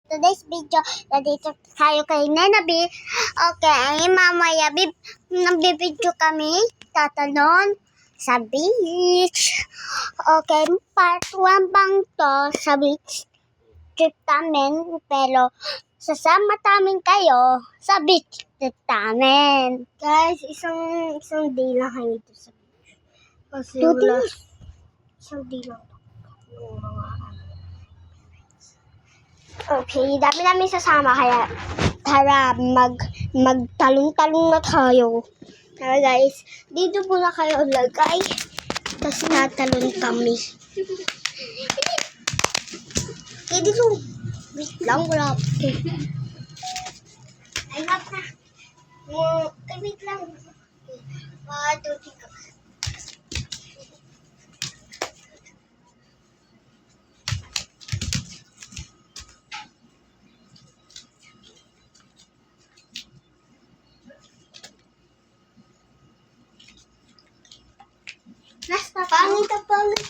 today's video, nandito tayo kay Nena B. Okay, mamaya nabibidyo kami, tatalon sa beach. Okay, part 1 bang to sa beach trip namin, pero sasama namin kayo sa beach trip namin. Guys, isang day lang kayo dito sa beach. Kasi wala, isang day lang. Okay, dami namin sasama kaya tara magtalong-talong na tayo. Tara guys, dito muna kayo lagay. Tapos natalon kami. Okay, dito. Wait lang, wala. Ay, wag na. Wait lang. 1, 2, 3. Pangit.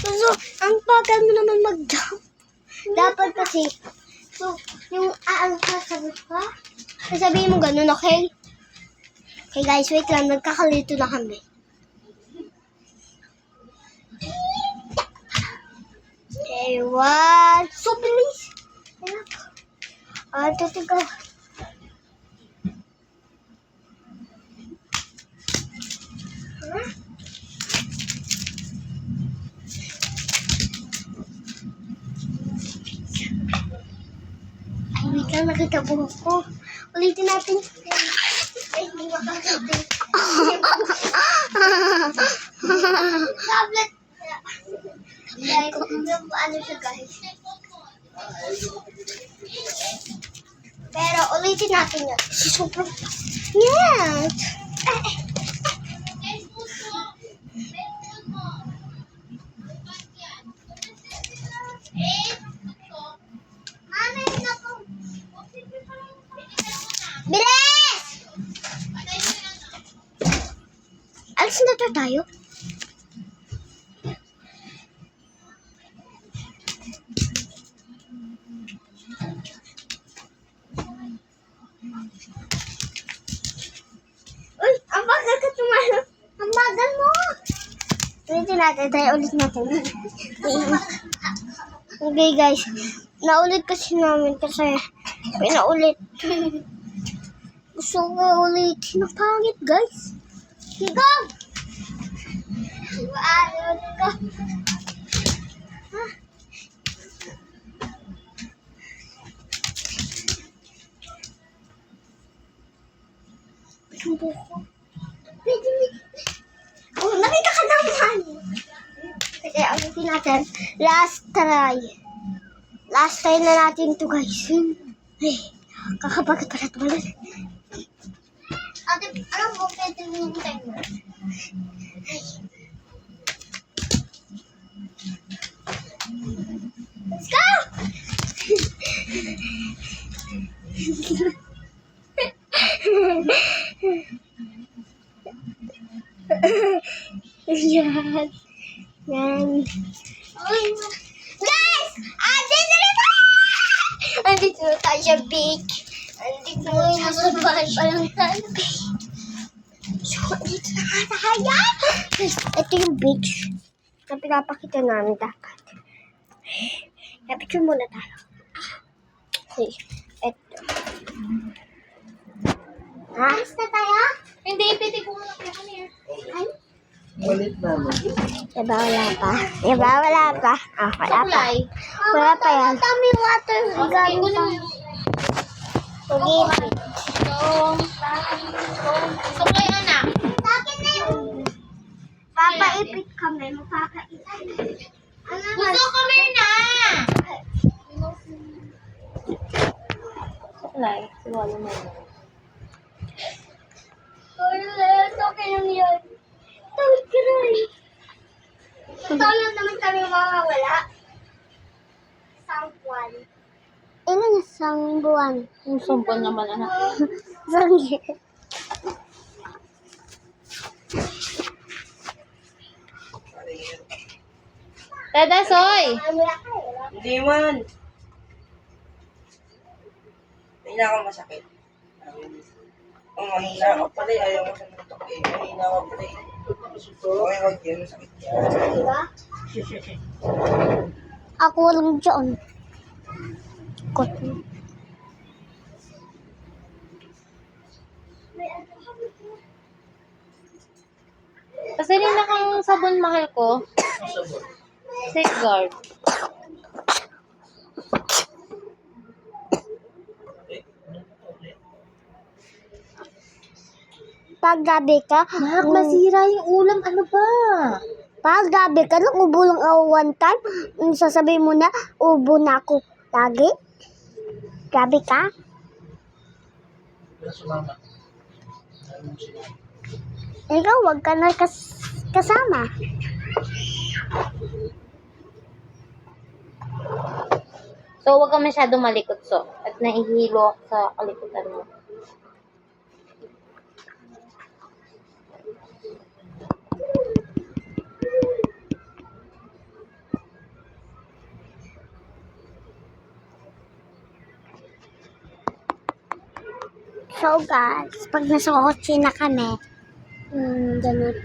So, ang bagal mo naman mag-jump. Dapat kasi, so, yung sasabi ka, sasabihin mo ganun, okay? Okay guys, wait lang, nagkakalito na kami. Okay, 1, so bilis. 1, 2, 3, go. Wait lang, nakita buhok ko. Ulitin natin. Ay, hindi makasabi. Tablet. Ano siya guys. Pero ulitin natin yan. Super. Yes. Bilis! Alis na tayo? Uy, ang bagal ka tumalo. Ang bagal mo. Ulitin natin tayo. Ulit natin. Okay guys. Naulit kasi namin kasi pinaulit. Gusto ko ulitin. Napangit guys. Higaw! Ano ka? Ang buko. Oh, nakita ka naman. Kasi ulitin natin. Last try. Last try na natin to guys. Ay, kakabagat pala ito. Ate, alam mo, pwede mo yung timer. Ay. Let's go! Yan. Yan. Guys! Andito na tayo! Andito na tayo sa beach. Andito na tayo sa bahay pa lang tayo. So, andito na nga tayo. Guys, ito yung beach na pinapakita namin dapat. Picture muna tayo. Okay, ito. Alis na tayo? Hindi, pwede ko lang kaya kami. Ay? Ulit naman. Diba wala pa? Diba wala pa? Ah, wala pa. Wala pa yan. Tummy water. Okay, kunin mo yung Pag-ibig. supply, anak. Bakit na yung papaipit kami? Magpapaipit. Gusto ko na! Supply, siwala mo. Okay lang yun. Tawid ka rin. Totoo lang naman kami mawawala. Isang buwan. Ilan isang buwan? Yung sumpon naman, anak. Sorry. Dada, Soy! Hindi man. Mahina ka masakit. Ang mahina ka pala eh. Ayaw mo sa mutok eh. Mahina ka pala eh. Okay, wag yan. Masakit yan. Diba? Ako lang dyan. Kot. Pasali na kang sabon, mahal ko. Safeguard. Pag gabi ka, Nak, masira yung ulam. Ano ba? pag gabi ka, nung ubo lang ako one time, sasabihin mo na, ubo na ako lagi. Gabi ka? Ikaw, wag ka na kasama. So, huwag ka masyado malikot, so. At naihilo ako sa kalikutan mo. So guys, pag nasa kotse na kami, ganun.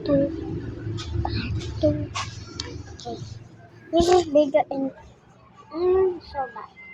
Two. Okay. This is bigger and so bad.